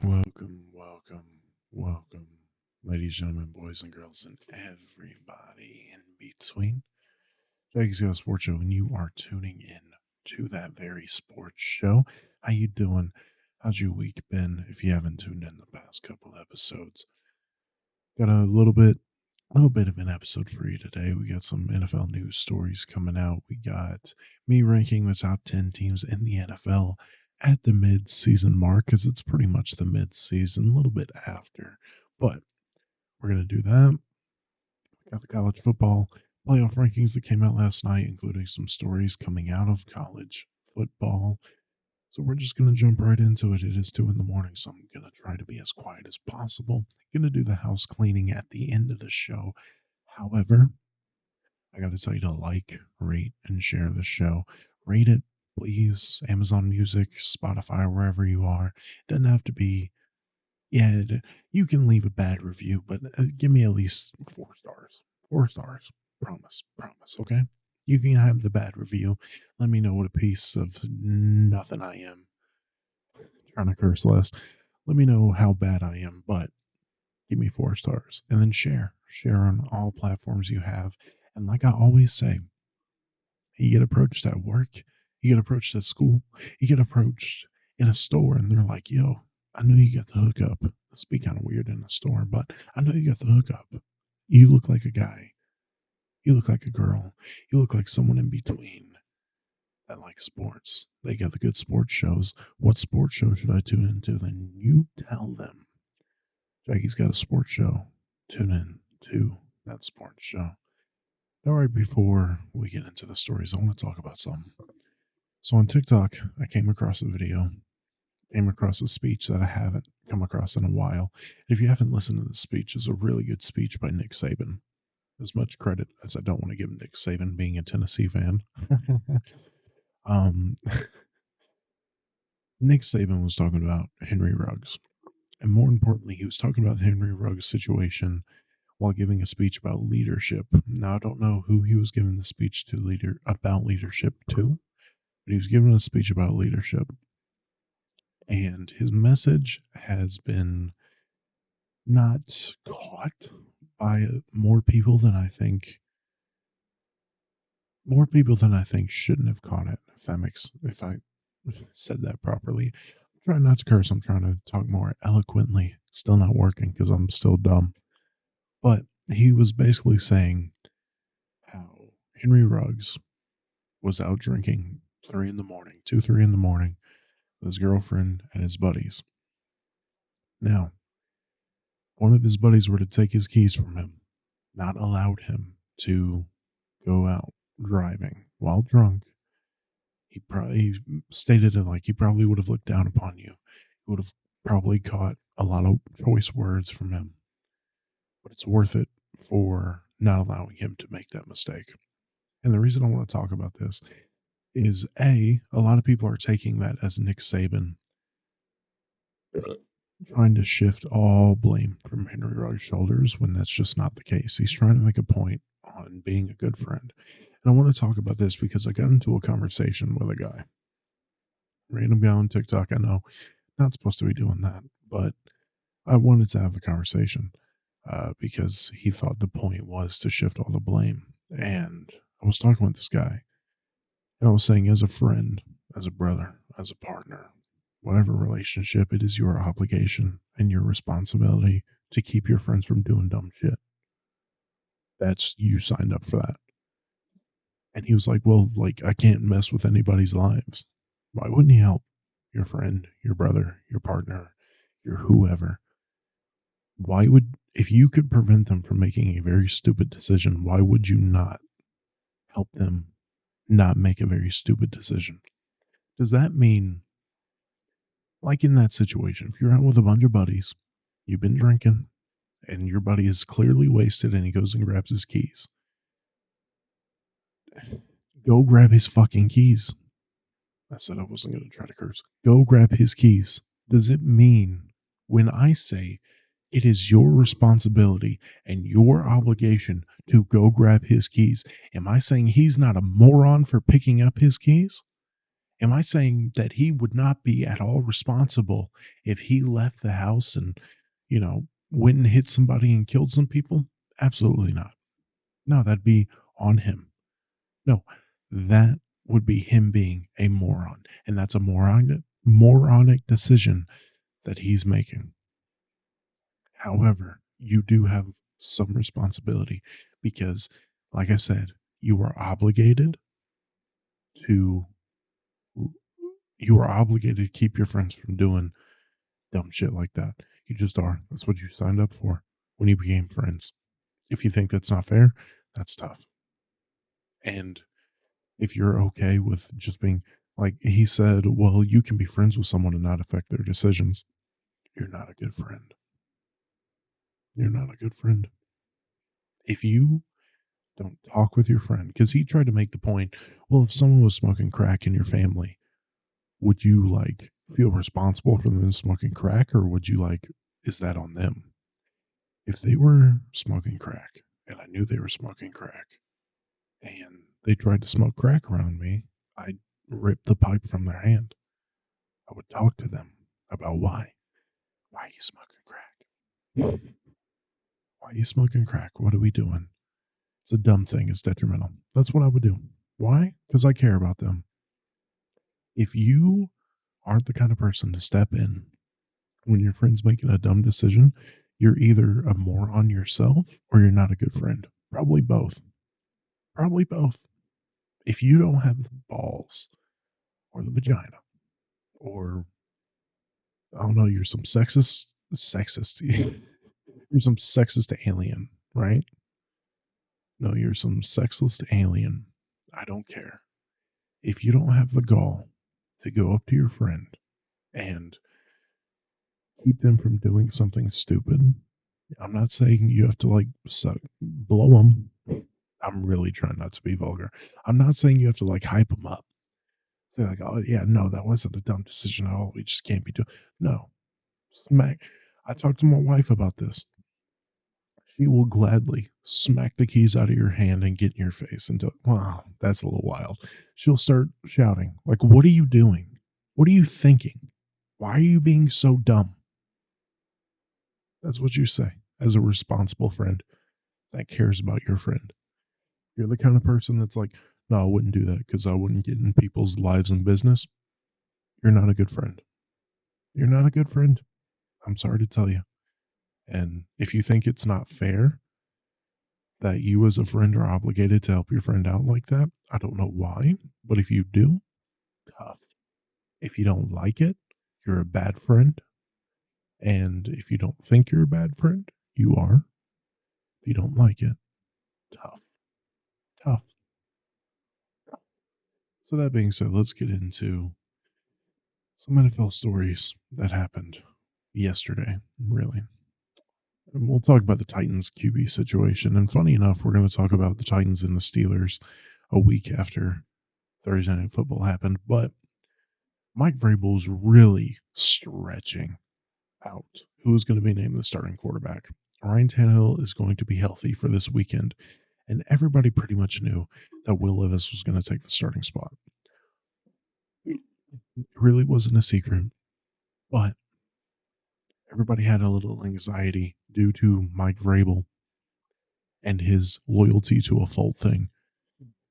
Welcome, ladies, gentlemen, boys, and girls, and everybody in between. Jake's Got a Sports Show, and you are tuning in to that very sports show. How you doing? How's your week been? If you haven't tuned in the past couple episodes, got a little bit of an episode for you today. We got some NFL news stories coming out. We got me ranking the top 10 teams in the NFL at the mid-season mark because it's pretty much the mid-season, a little bit after. But we're going to do that. Got the college football playoff rankings that came out last night, including some stories coming out of college football. So we're just going to jump right into it. It is 2 in the morning, so I'm going to try to be as quiet as possible. Going to do the house cleaning at the end of the show. However, I got to tell you to like, rate, and share the show. Rate it, please. Amazon Music, Spotify, wherever you are. It doesn't have to be. Yeah, you can leave a bad review, but give me at least 4 stars. 4 stars. Promise. Okay? You can have the bad review. Let me know what a piece of nothing I am. Trying to curse less. Let me know how bad I am, but give me 4 stars. And then share. Share on all platforms you have. And like I always say, you get approached at work, you get approached at school, you get approached in a store, and they're like, yo, I know you got the hookup. This be kind of weird in a store, but I know you got the hookup. You look like a guy. You look like a girl. You look like someone in between that likes sports. They got the good sports shows. What sports show should I tune into? Then you tell them. Jackie's got a sports show. Tune in to that sports show. All right, before we get into the stories, I want to talk about something. So on TikTok, I came across a video, came across a speech that I haven't come across in a while. If you haven't listened to the speech, it's a really good speech by Nick Saban. As much credit as I don't want to give Nick Saban being a Tennessee fan. um, Nick Saban was talking about Henry Ruggs. And more importantly, he was talking about the Henry Ruggs situation while giving a speech about leadership. Now, I don't know who he was giving the speech to about leadership to, but he was giving a speech about leadership. And his message has been not caught by more people than I think shouldn't have caught it. If I said that properly. I'm trying not to curse. I'm trying to talk more eloquently. Still not working because I'm still dumb. But he was basically saying how Henry Ruggs was out drinking 3 in the morning, 2, 3 in the morning with his girlfriend and his buddies. Now, one of his buddies were to take his keys from him, not allowed him to go out driving while drunk. He stated it like he probably would have looked down upon you. He would have probably caught a lot of choice words from him. But it's worth it for not allowing him to make that mistake. And the reason I want to talk about this is a lot of people are taking that as Nick Saban trying to shift all blame from Henry Ruggs' shoulders when that's just not the case. He's trying to make a point on being a good friend. And I want to talk about this because I got into a conversation with a guy. Random guy on TikTok, I know. Not supposed to be doing that, but I wanted to have the conversation because he thought the point was to shift all the blame. And I was talking with this guy, and I was saying, as a friend, as a brother, as a partner, whatever relationship, it is your obligation and your responsibility to keep your friends from doing dumb shit. That's, you signed up for that. And he was like, well, like, I can't mess with anybody's lives. Why wouldn't he help your friend, your brother, your partner, your whoever? If you could prevent them from making a very stupid decision, why would you not help them not make a very stupid decision? Does that mean, like in that situation, if you're out with a bunch of buddies, you've been drinking, and your buddy is clearly wasted and he goes and grabs his keys, go grab his fucking keys. I said I wasn't going to try to curse. Go grab his keys. Does it mean when I say it is your responsibility and your obligation to go grab his keys, am I saying he's not a moron for picking up his keys? Am I saying that he would not be at all responsible if he left the house and, went and hit somebody and killed some people? Absolutely not. No, that'd be on him. No, that would be him being a moron. And that's a moronic decision that he's making. However, you do have some responsibility because, like I said, you are obligated to keep your friends from doing dumb shit like that. You just are. That's what you signed up for when you became friends. If you think that's not fair, that's tough. And if you're okay with just being like he said, well, you can be friends with someone and not affect their decisions. You're not a good friend. You're not a good friend. If you don't talk with your friend, because he tried to make the point, well, if someone was smoking crack in your family, would you like feel responsible for them smoking crack, or would you like, is that on them? If they were smoking crack and I knew they were smoking crack and they tried to smoke crack around me, I'd rip the pipe from their hand. I would talk to them about why. Why are you smoking crack? Why are you smoking crack? What are we doing? It's a dumb thing. It's detrimental. That's what I would do. Why? Because I care about them. If you aren't the kind of person to step in when your friend's making a dumb decision, you're either a moron yourself or you're not a good friend. Probably both. Probably both. If you don't have the balls or the vagina or I don't know, you're some sexist. You're some sexist alien, right? No, you're some sexist alien. I don't care. If you don't have the gall to go up to your friend and keep them from doing something stupid, I'm not saying you have to like blow them. I'm really trying not to be vulgar. I'm not saying you have to like hype them up. Say like, oh yeah, no, that wasn't a dumb decision at all. We just can't be doing. No, smack. I talked to my wife about this. She will gladly smack the keys out of your hand and get in your face and wow, that's a little wild. She'll start shouting, like, what are you doing? What are you thinking? Why are you being so dumb? That's what you say as a responsible friend that cares about your friend. You're the kind of person that's like, no, I wouldn't do that because I wouldn't get in people's lives and business. You're not a good friend. You're not a good friend. I'm sorry to tell you. And if you think it's not fair that you as a friend are obligated to help your friend out like that, I don't know why, but if you do, tough. If you don't like it, you're a bad friend. And if you don't think you're a bad friend, you are. If you don't like it, tough. Tough. So that being said, let's get into some NFL stories that happened yesterday, really. And we'll talk about the Titans QB situation. And funny enough, we're going to talk about the Titans and the Steelers a week after Thursday Night Football happened. But Mike Vrabel's really stretching out who is going to be named the starting quarterback. Ryan Tannehill is going to be healthy for this weekend. And everybody pretty much knew that Will Levis was going to take the starting spot. It really wasn't a secret, but everybody had a little anxiety due to Mike Vrabel and his loyalty to a fault thing.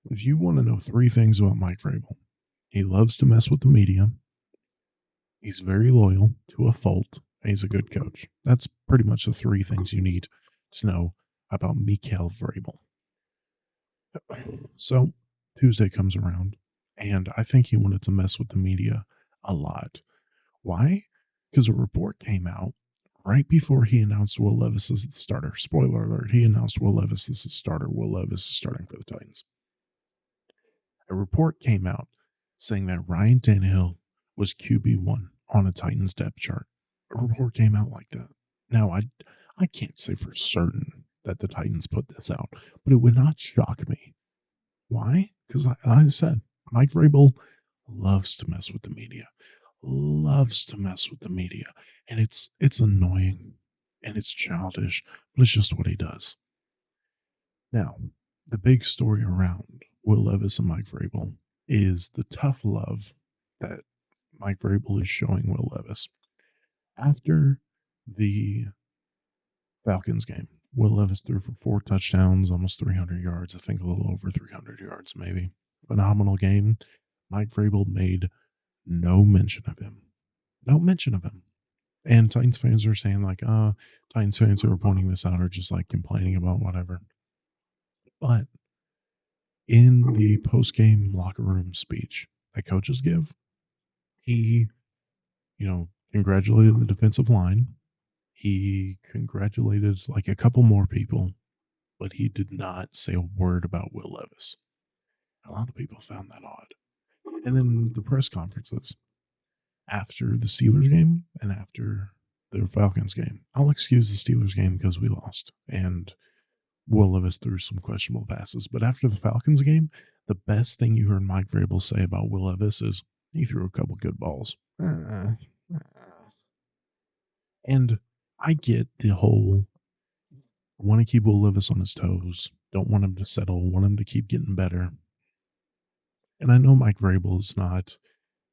If you want to know three things about Mike Vrabel, he loves to mess with the media, he's very loyal to a fault, and he's a good coach. That's pretty much the three things you need to know about Mikael Vrabel. So Tuesday comes around, and I think he wanted to mess with the media a lot. Why? Because a report came out right before he announced Will Levis as the starter. Spoiler alert, he announced Will Levis as the starter. Will Levis is starting for the Titans. A report came out saying that Ryan Tannehill was QB1 on a Titans depth chart. A report came out like that. Now, I can't say for certain that the Titans put this out, but it would not shock me. Why? Because, like I said, Mike Vrabel loves to mess with the media. Loves to mess with the media. And it's annoying and it's childish, but it's just what he does. Now, the big story around Will Levis and Mike Vrabel is the tough love that Mike Vrabel is showing Will Levis. After the Falcons game, Will Levis threw for 4 touchdowns, almost 300 yards. I think a little over 300 yards, maybe. Phenomenal game. Mike Vrabel made no mention of him. No mention of him. And Titans fans are saying, like, Titans fans who are pointing this out are just like complaining about whatever. But in the post game locker room speech that coaches give, he, congratulated the defensive line. He congratulated like a couple more people, but he did not say a word about Will Levis. A lot of people found that odd. And then the press conferences after the Steelers game and after the Falcons game. I'll excuse the Steelers game because we lost and Will Levis threw some questionable passes. But after the Falcons game, the best thing you heard Mike Vrabel say about Will Levis is he threw a couple good balls. And I get the whole want to keep Will Levis on his toes, don't want him to settle, want him to keep getting better. And I know Mike Vrabel is not,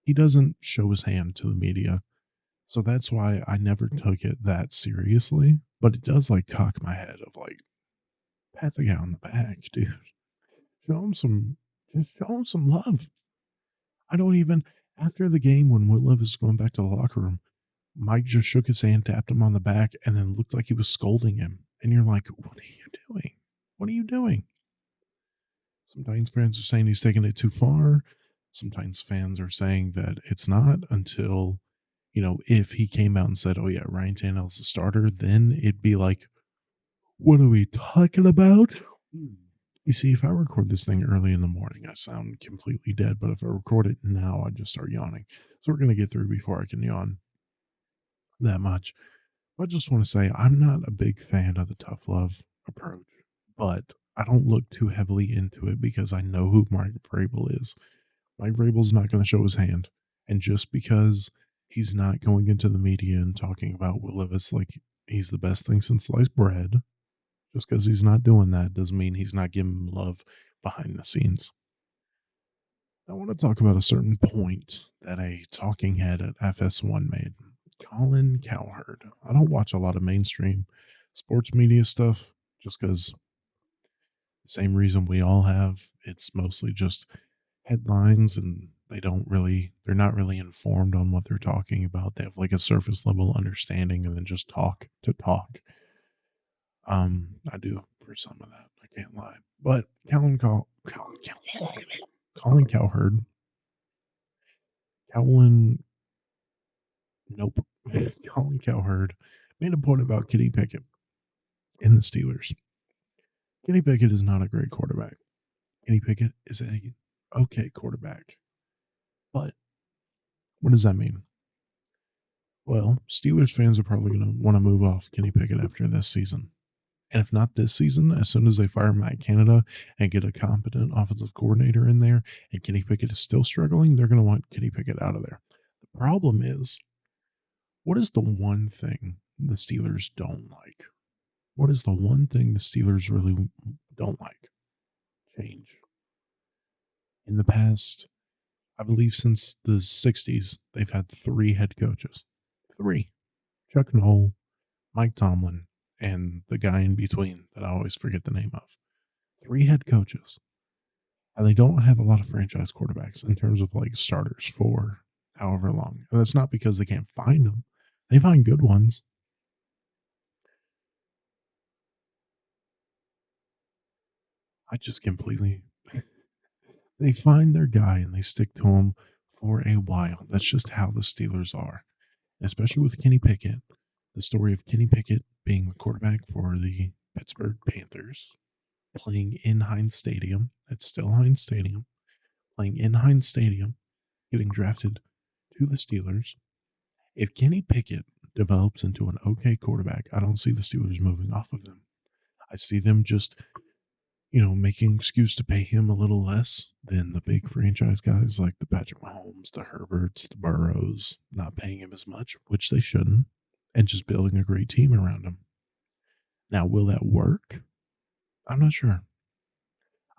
he doesn't show his hand to the media. So that's why I never took it that seriously. But it does like cock my head of like, pat the guy on the back, dude. Just show him some love. I don't even, after the game when Will Levis was going back to the locker room, Mike just shook his hand, tapped him on the back, and then looked like he was scolding him. And you're like, what are you doing? What are you doing? Some Titans fans are saying he's taking it too far. Some Titans fans are saying that it's not until, if he came out and said, oh, yeah, Ryan Tannehill's the starter, then it'd be like, what are we talking about? You see, if I record this thing early in the morning, I sound completely dead. But if I record it now, I just start yawning. So we're going to get through before I can yawn that much. I just want to say I'm not a big fan of the tough love approach, but I don't look too heavily into it because I know who Mike Vrabel is. Mike Vrabel's not going to show his hand. And just because he's not going into the media and talking about Will Levis like he's the best thing since sliced bread, just because he's not doing that doesn't mean he's not giving him love behind the scenes. I want to talk about a certain point that a talking head at FS1 made. Colin Cowherd. I don't watch a lot of mainstream sports media stuff just because the same reason we all have. It's mostly just headlines and they're not really informed on what they're talking about. They have like a surface level understanding and then just talk to talk. I do for some of that. I can't lie. But Colin Cowherd, nope. Colin Cowherd made a point about Kenny Pickett in the Steelers. Kenny Pickett is not a great quarterback. Kenny Pickett is a okay quarterback. But what does that mean? Well, Steelers fans are probably going to want to move off Kenny Pickett after this season. And if not this season, as soon as they fire Matt Canada and get a competent offensive coordinator in there and Kenny Pickett is still struggling, they're going to want Kenny Pickett out of there. The problem is, what is the one thing the Steelers don't like? What is the one thing the Steelers really don't like? Change. In the past, I believe since the 60s, they've had 3 head coaches. 3. Chuck Noll, Mike Tomlin, and the guy in between that I always forget the name of. 3 head coaches. And they don't have a lot of franchise quarterbacks in terms of like starters for however long. And that's not because they can't find them. They find good ones. I just completely they find their guy and they stick to him for a while. That's just how the Steelers are. Especially with Kenny Pickett. The story of Kenny Pickett being the quarterback for the Pittsburg Panthers, playing in Heinz Stadium. It's still Heinz Stadium. Playing in Heinz Stadium, getting drafted to the Steelers. If Kenny Pickett develops into an okay quarterback, I don't see the Steelers moving off of him. I see them just, making an excuse to pay him a little less than the big franchise guys like the Patrick Mahomes, the Herberts, the Burrows, not paying him as much, which they shouldn't, and just building a great team around him. Now, will that work? I'm not sure.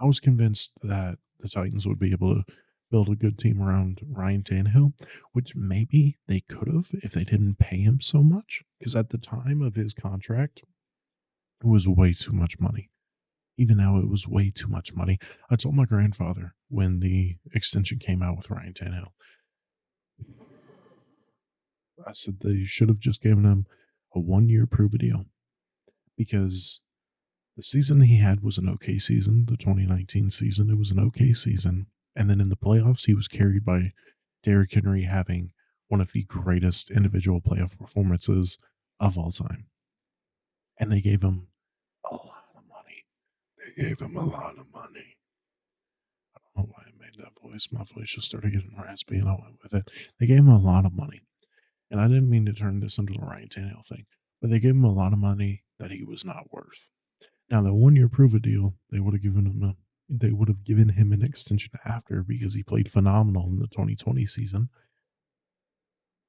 I was convinced that the Titans would be able to build a good team around Ryan Tannehill, which maybe they could have if they didn't pay him so much. Because at the time of his contract, it was way too much money. Even now, it was way too much money. I told my grandfather when the extension came out with Ryan Tannehill, I said they should have just given him a 1 year prove a deal because the season he had was an okay season, the 2019 season. It was an okay season. And then in the playoffs, he was carried by Derrick Henry having one of the greatest individual playoff performances of all time. And they gave him a lot of money. They gave him a lot of money. I don't know why I made that voice. My voice just started getting raspy and I went with it. They gave him a lot of money. And I didn't mean to turn this into a Ryan Tannehill thing, but they gave him a lot of money that he was not worth. Now, the 1 year prove a deal, they would have given him an extension after because he played phenomenal in the 2020 season.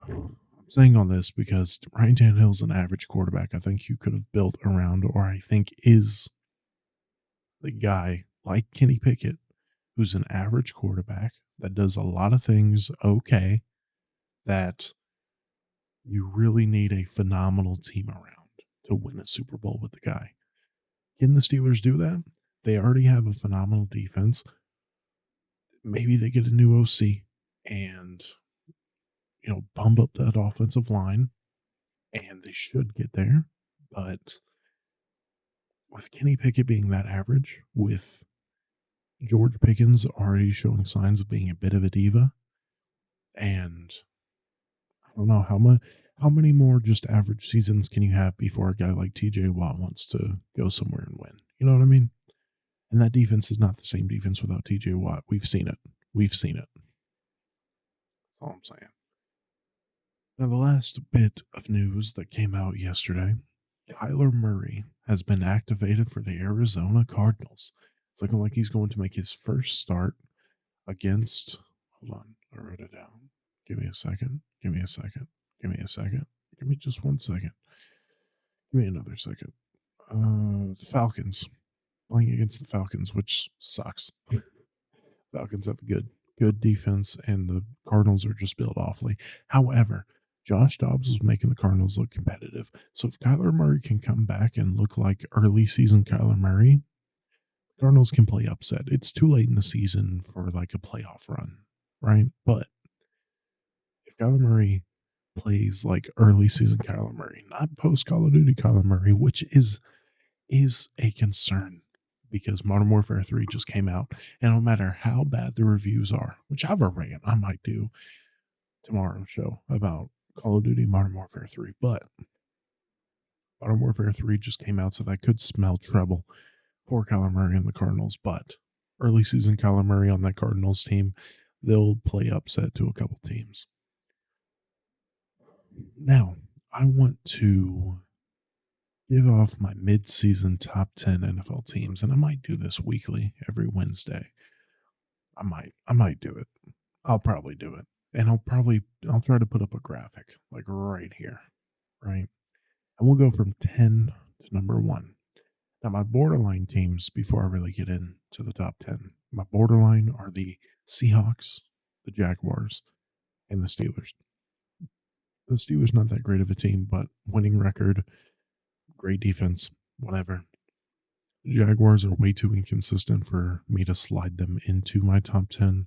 I'm saying all this because Ryan Tannehill's an average quarterback. I think you could have built around, or I think is the guy like Kenny Pickett, who's an average quarterback that does a lot of things okay, that you really need a phenomenal team around to win a Super Bowl with the guy. Can the Steelers do that? They already have a phenomenal defense. Maybe they get a new OC and bump up that offensive line, and they should get there. But with Kenny Pickett being that average, with George Pickens already showing signs of being a bit of a diva, and I don't know how many more just average seasons can you have before a guy like TJ Watt wants to go somewhere and win? You know what I mean? And that defense is not the same defense without TJ Watt. We've seen it. We've seen it. That's all I'm saying. Now, the last bit of news that came out yesterday, Kyler Murray has been activated for the Arizona Cardinals. It's looking like he's going to make his first start against. Hold on, I wrote it down. Give me a second. Give me a second. Give me a second. Give me just 1 second. Give me another second. The Falcons. Playing against the Falcons, which sucks. Falcons have a good defense, and the Cardinals are just built awfully. However, Josh Dobbs is making the Cardinals look competitive. So if Kyler Murray can come back and look like early season Kyler Murray, Cardinals can play upset. It's too late in the season for like a playoff run, right? But if Kyler Murray plays like early season Kyler Murray, not post Call of Duty Kyler Murray, which is a concern because Modern Warfare 3 just came out, and no matter how bad the reviews are, which I have a rant I might do tomorrow's show about Call of Duty Modern Warfare 3, but Modern Warfare 3 just came out, so that could smell trouble for Kyler Murray and the Cardinals, but early season Kyler Murray on that Cardinals team, they'll play upset to a couple teams. Now, I want to give off my mid-season top 10 NFL teams, and I might do this weekly every Wednesday. I might do it. I'll probably do it. And I'll try to put up a graphic like right here, right? And we'll go from 10 to number 1. Now my borderline teams before I really get into the top 10. My borderline are the Seahawks, the Jaguars, and the Steelers. The Steelers not that great of a team, but winning record, great defense, whatever. The Jaguars are way too inconsistent for me to slide them into my top 10.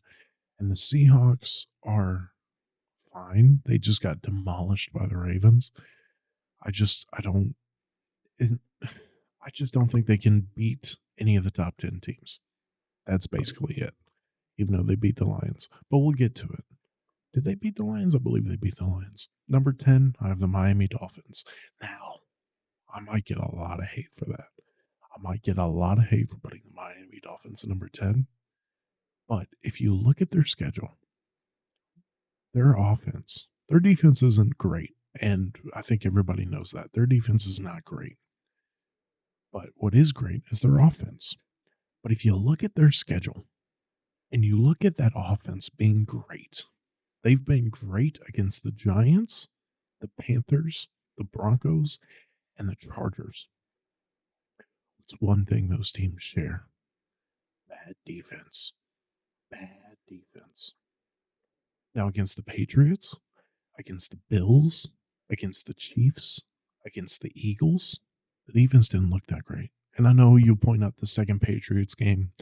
And the Seahawks are fine. They just got demolished by the Ravens. I don't I just don't think they can beat any of the top 10 teams. That's basically it. Even though they beat the Lions. But we'll get to it. Did they beat the Lions? I believe they beat the Lions. Number 10, I have the Miami Dolphins. Now, I might get a lot of hate for that. I might get a lot of hate for putting the Miami Dolphins at number 10. But if you look at their schedule, their offense, their defense isn't great. And I think everybody knows that. Their defense is not great. But what is great is their offense. But if you look at their schedule and you look at that offense being great, they've been great against the Giants, the Panthers, the Broncos, and the Chargers. It's one thing those teams share: bad defense. Bad defense. Now, against the Patriots, against the Bills, against the Chiefs, against the Eagles, the defense didn't look that great. And I know you point out the second Patriots game.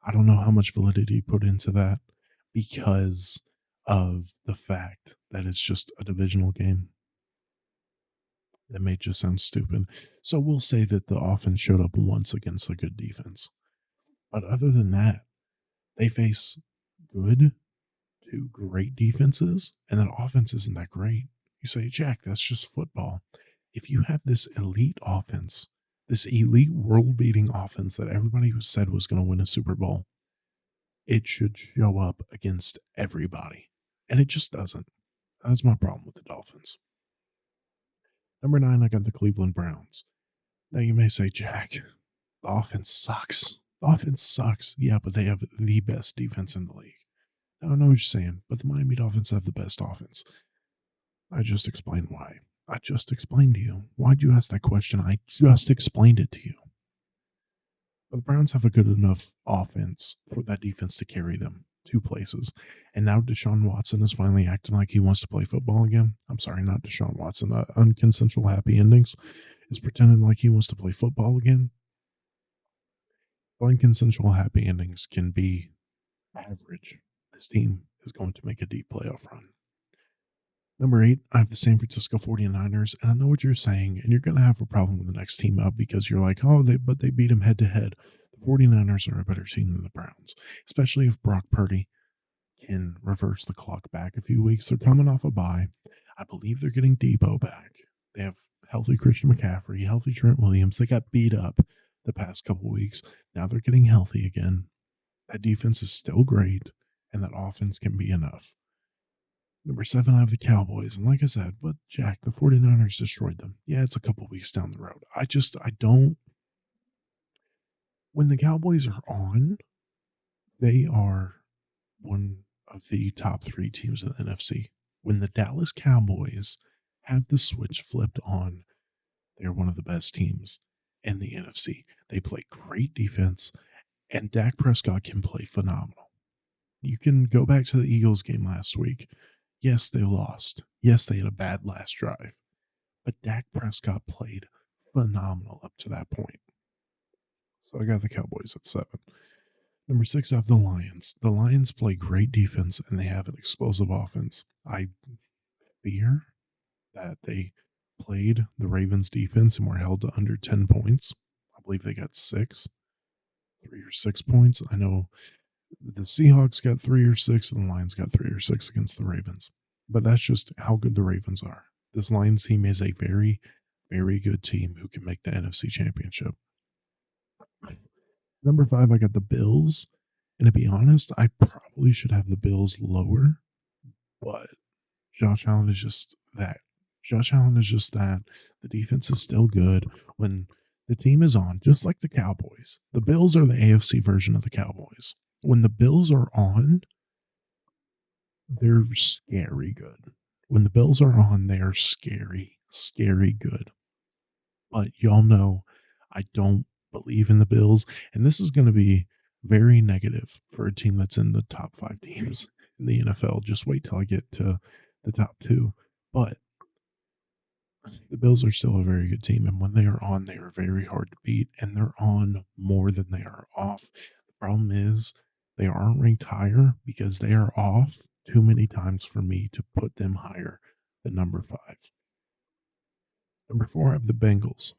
I don't know how much validity you put into that because of the fact that it's just a divisional game. That may just sound stupid. So we'll say that the offense showed up once against a good defense. But other than that, they face good to great defenses, and that offense isn't that great. You say, Jack, that's just football. If you have this elite offense, this elite world beating offense that everybody said was going to win a Super Bowl, it should show up against everybody. And it just doesn't. That's my problem with the Dolphins. Number 9, I got the Cleveland Browns. Now you may say, Jack, the offense sucks. The offense sucks. Yeah, but they have the best defense in the league. Now, I know what you're saying, but the Miami Dolphins have the best offense. I just explained why. I just explained to you. Why'd you ask that question? I just explained it to you. But the Browns have a good enough offense for that defense to carry them 2 places. And now Deshaun Watson is finally acting like he wants to play football again. I'm sorry, not Deshaun Watson. Unconsensual happy endings is pretending like he wants to play football again. Unconsensual happy endings can be average. This team is going to make a deep playoff run. Number 8, I have the San Francisco 49ers, and I know what you're saying, and you're going to have a problem with the next team up because you're like, oh, but they beat them head to head. The 49ers are a better team than the Browns, especially if Brock Purdy can reverse the clock back a few weeks. They're coming off a bye. I believe they're getting Debo back. They have healthy Christian McCaffrey, healthy Trent Williams. They got beat up the past couple weeks. Now they're getting healthy again. That defense is still great, and that offense can be enough. Number 7, I have the Cowboys. And like I said, but Jack, the 49ers destroyed them. Yeah, it's a couple weeks down the road. I don't. When the Cowboys are on, they are one of the top 3 teams in the NFC. When the Dallas Cowboys have the switch flipped on, they're one of the best teams in the NFC. They play great defense, and Dak Prescott can play phenomenal. You can go back to the Eagles game last week. Yes, they lost. Yes, they had a bad last drive. But Dak Prescott played phenomenal up to that point. So I got the Cowboys at 7. Number 6, I have the Lions. The Lions play great defense, and they have an explosive offense. I fear that they played the Ravens defense and were held to under 10 points. I believe they got 3 or 6 points. I know the Seahawks got 3 or 6, and the Lions got 3 or 6 against the Ravens. But that's just how good the Ravens are. This Lions team is a very, very good team who can make the NFC Championship. Number 5, I got the Bills. And to be honest, I probably should have the Bills lower, but Josh Allen is just that. Josh Allen is just that. The defense is still good when the team is on, just like the Cowboys. The Bills are the AFC version of the Cowboys. When the Bills are on, they're scary good. When the Bills are on, they are scary, scary good. But y'all know I don't believe in the Bills, and this is going to be very negative for a team that's in the top 5 teams in the NFL. Just wait till I get to the top 2. But the Bills are still a very good team, and when they are on, they are very hard to beat, and they're on more than they are off. The problem is they aren't ranked higher because they are off too many times for me to put them higher than number 5. Number 4, I have the Bengals.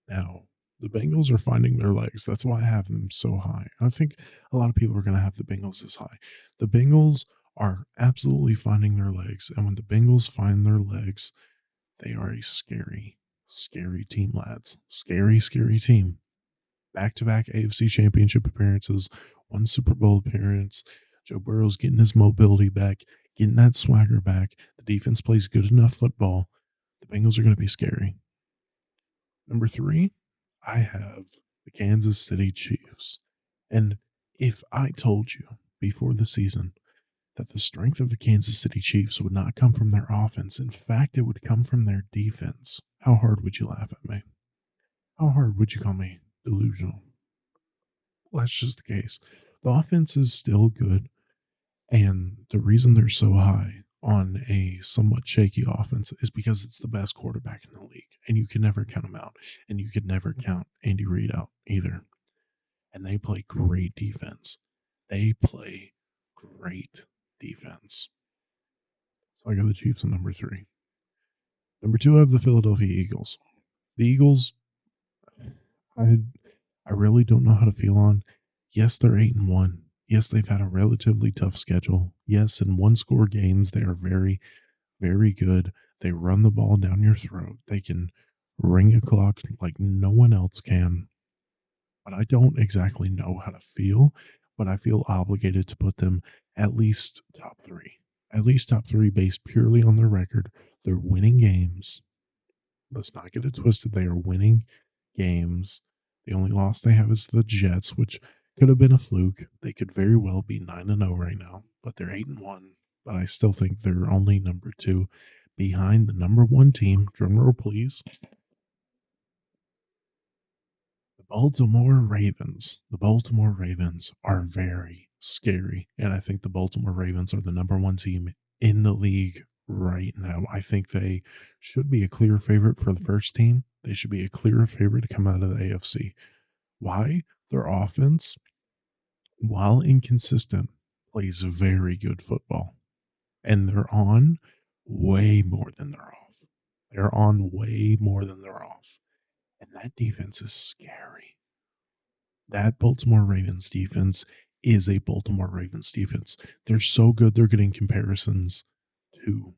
Now, the Bengals are finding their legs. That's why I have them so high. I think a lot of people are going to have the Bengals this high. The Bengals are absolutely finding their legs, and when the Bengals find their legs, they are a scary, scary team, lads. Scary, scary team. Back-to-back AFC Championship appearances, 1 Super Bowl appearance. Joe Burrow's getting his mobility back, getting that swagger back. The defense plays good enough football. The Bengals are going to be scary. Number 3, I have the Kansas City Chiefs. And if I told you before the season that the strength of the Kansas City Chiefs would not come from their offense, in fact, it would come from their defense, how hard would you laugh at me? How hard would you call me delusional? Well, that's just the case. The offense is still good, And the reason they're so high on a somewhat shaky offense is because it's the best quarterback in the league, and you can never count him out, and you can never count Andy Reid out either. And they play great defense. They play great defense. So I got the Chiefs at number 3. Number 2, I have the Philadelphia Eagles. The Eagles, I I really don't know how to feel on. Yes, they're 8-1. Yes, they've had a relatively tough schedule. Yes, in one-score games, they are very, very good. They run the ball down your throat. They can ring a clock like no one else can. But I don't exactly know how to feel, but I feel obligated to put them at least top 3. At least top 3 based purely on their record. They're winning games. Let's not get it twisted. They are winning games. The only loss they have is the Jets, which could have been a fluke. They could very well be 9-0 right now, but they're 8-1. But I still think they're only number 2 behind the number 1 team. Drumroll, please. The Baltimore Ravens. The Baltimore Ravens are very scary, and I think the Baltimore Ravens are the number 1 team in the league right now. I think they should be a clear favorite for the first team. They should be a clear favorite to come out of the AFC. Why? Their offense, while inconsistent, plays very good football, and they're on way more than they're off. They're on way more than they're off, and that defense is scary. That Baltimore Ravens defense is a Baltimore Ravens defense. They're so good, they're getting comparisons to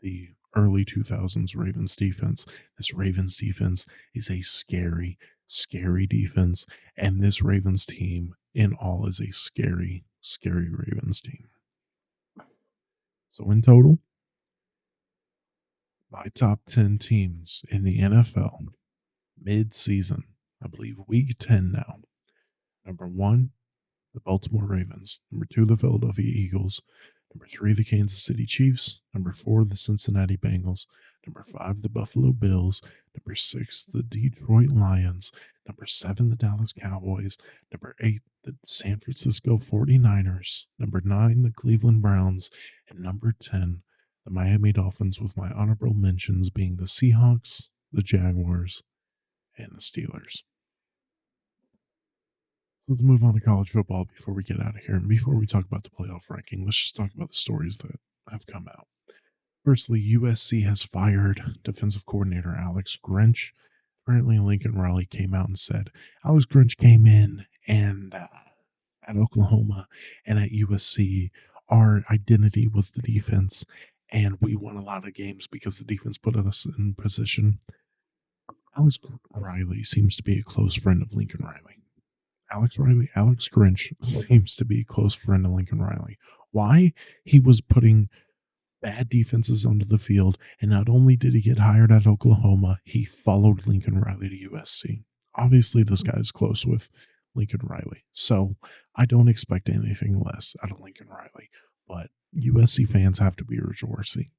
the early 2000s Ravens defense. This Ravens defense is a scary, scary defense. And this Ravens team in all is a scary, scary Ravens team. So in total, my top 10 teams in the NFL mid-season, I believe week 10 now. Number 1, the Baltimore Ravens. Number 2, the Philadelphia Eagles. Number 3, the Kansas City Chiefs. Number 4, the Cincinnati Bengals. Number 5, the Buffalo Bills. Number 6, the Detroit Lions. Number 7, the Dallas Cowboys. Number 8, the San Francisco 49ers. Number 9, the Cleveland Browns. And number 10, the Miami Dolphins, with my honorable mentions being the Seahawks, the Jaguars, and the Steelers. So let's move on to college football before we get out of here. And before we talk about the playoff ranking, let's just talk about the stories that have come out. Firstly, USC has fired defensive coordinator Alex Grinch. Apparently, Lincoln Riley came out and said Alex Grinch came in and at Oklahoma and at USC, our identity was the defense, and we won a lot of games because the defense put us in position. Alex Riley seems to be a close friend of Lincoln Riley. Alex Grinch seems to be a close friend of Lincoln Riley. Why? He was putting bad defenses onto the field, and not only did he get hired at Oklahoma, he followed Lincoln Riley to USC. Obviously, this guy is close with Lincoln Riley, so I don't expect anything less out of Lincoln Riley. But USC fans have to be rejoicing,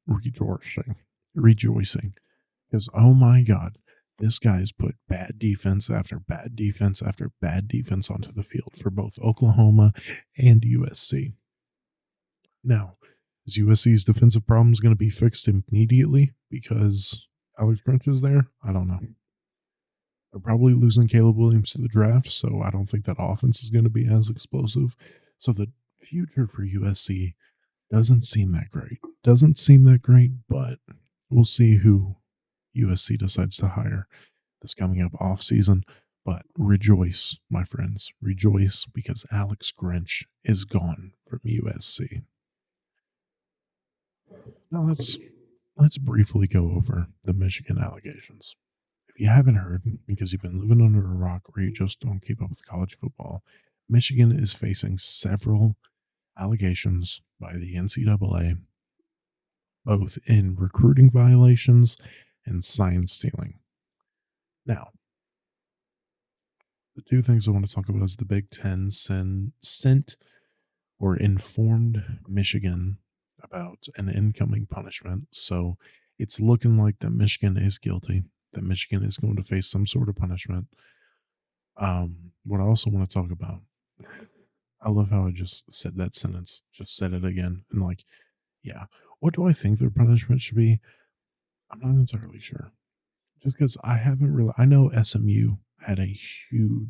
because oh my God, this guy's put bad defense after bad defense after bad defense onto the field for both Oklahoma and USC. Now, is USC's defensive problems going to be fixed immediately because Alex Grinch is there? I don't know. They're probably losing Caleb Williams to the draft, so I don't think that offense is going to be as explosive. So the future for USC doesn't seem that great. Doesn't seem that great, but we'll see who USC decides to hire this coming up off season. But rejoice, my friends, rejoice, because Alex Grinch is gone from USC. Now let's briefly go over the Michigan allegations. If you haven't heard, because you've been living under a rock or you just don't keep up with college football, Michigan is facing several allegations by the NCAA, both in recruiting violations and sign stealing. Now, the two things I want to talk about is the Big Ten sent or informed Michigan about an incoming punishment. So it's looking like that Michigan is guilty, that Michigan is going to face some sort of punishment. What I also want to talk about, I love how I just said that sentence, just said it again. And like, yeah. What do I think their punishment should be? I'm not entirely sure. Just because I haven't really, I know SMU had a huge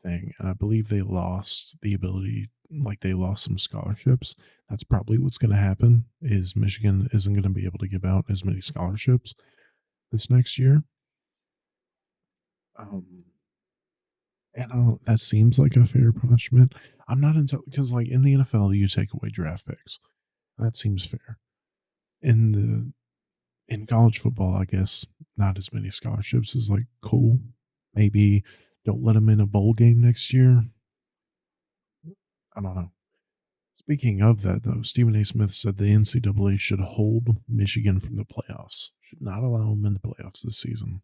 thing, and I believe they lost the ability, like they lost some scholarships. That's probably what's going to happen. Is Michigan isn't going to be able to give out as many scholarships this next year. Um, and that seems like a fair punishment. I'm not into because like in the NFL you take away draft picks. That seems fair. In in college football, I guess not as many scholarships is like cool. Maybe don't let them in a bowl game next year. I don't know. Speaking of that, though, Stephen A. Smith said the NCAA should hold Michigan from the playoffs, should not allow them in the playoffs this season.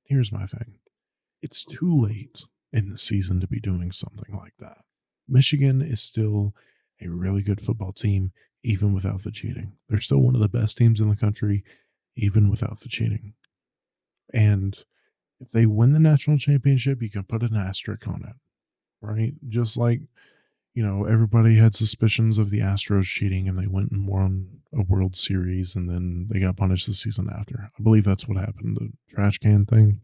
Here's my thing, it's too late in the season to be doing something like that. Michigan is still a really good football team, even without the cheating. They're still one of the best teams in the country, even without the cheating. And if they win the national championship, you can put an asterisk on it, right? Just like everybody had suspicions of the Astros cheating and they went and won a World Series and then they got punished the season after. I believe that's what happened, the trash can thing.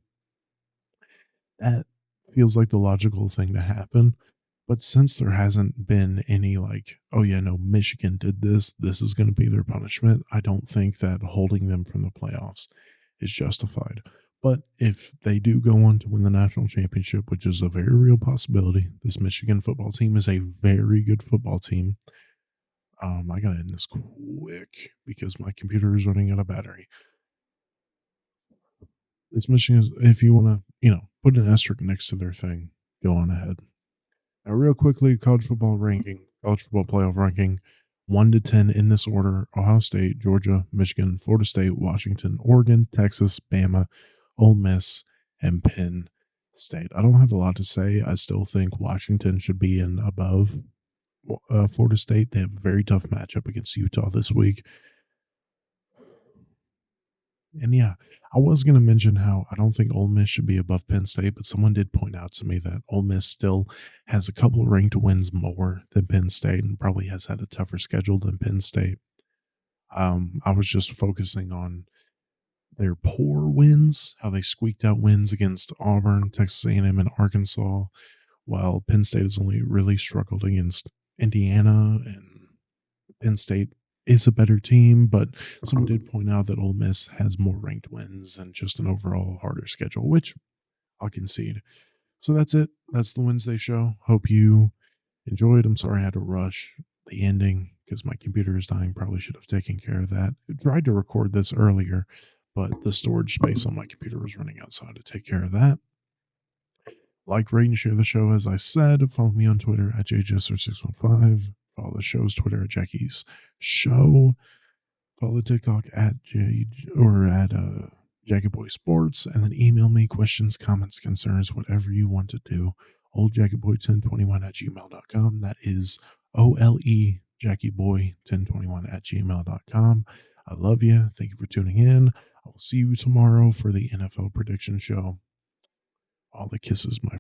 That feels like the logical thing to happen. But since there hasn't been any like, oh yeah, no, Michigan did this is going to be their punishment, I don't think that holding them from the playoffs is justified. But if they do go on to win the national championship, which is a very real possibility, this Michigan football team is a very good football team. I gotta end this quick because my computer is running out of battery. This Michigan is, if you want to, put an asterisk next to their thing, go on ahead. Now, real quickly, college football ranking, college football playoff ranking, 1 to 10 in this order: Ohio State, Georgia, Michigan, Florida State, Washington, Oregon, Texas, Bama, Ole Miss, and Penn State. I don't have a lot to say. I still think Washington should be in above Florida State. They have a very tough matchup against Utah this week. And yeah, I was going to mention how I don't think Ole Miss should be above Penn State, but someone did point out to me that Ole Miss still has a couple of ranked wins more than Penn State and probably has had a tougher schedule than Penn State. I was just focusing on their poor wins, how they squeaked out wins against Auburn, Texas A&M, and Arkansas, while Penn State has only really struggled against Indiana, and Penn State is a better team, but someone did point out that Ole Miss has more ranked wins and just an overall harder schedule, which I'll concede. So that's it. That's the Wednesday show. Hope you enjoyed. I'm sorry I had to rush the ending because my computer is dying. Probably should have taken care of that. I tried to record this earlier, but the storage space on my computer was running out, so I had to take care of that. Like, rate, and share the show, as I said. Follow me on Twitter at JJester615. Follow the show's Twitter at Jackie's Show. Follow the TikTok at Jackie Boy Sports, and then email me questions, comments, concerns, whatever you want to do. oldjackieboy1021 at gmail.com. That is OLE JackieBoy1021 at gmail.com. I love you. Thank you for tuning in. I will see you tomorrow for the NFL prediction show. All the kisses, my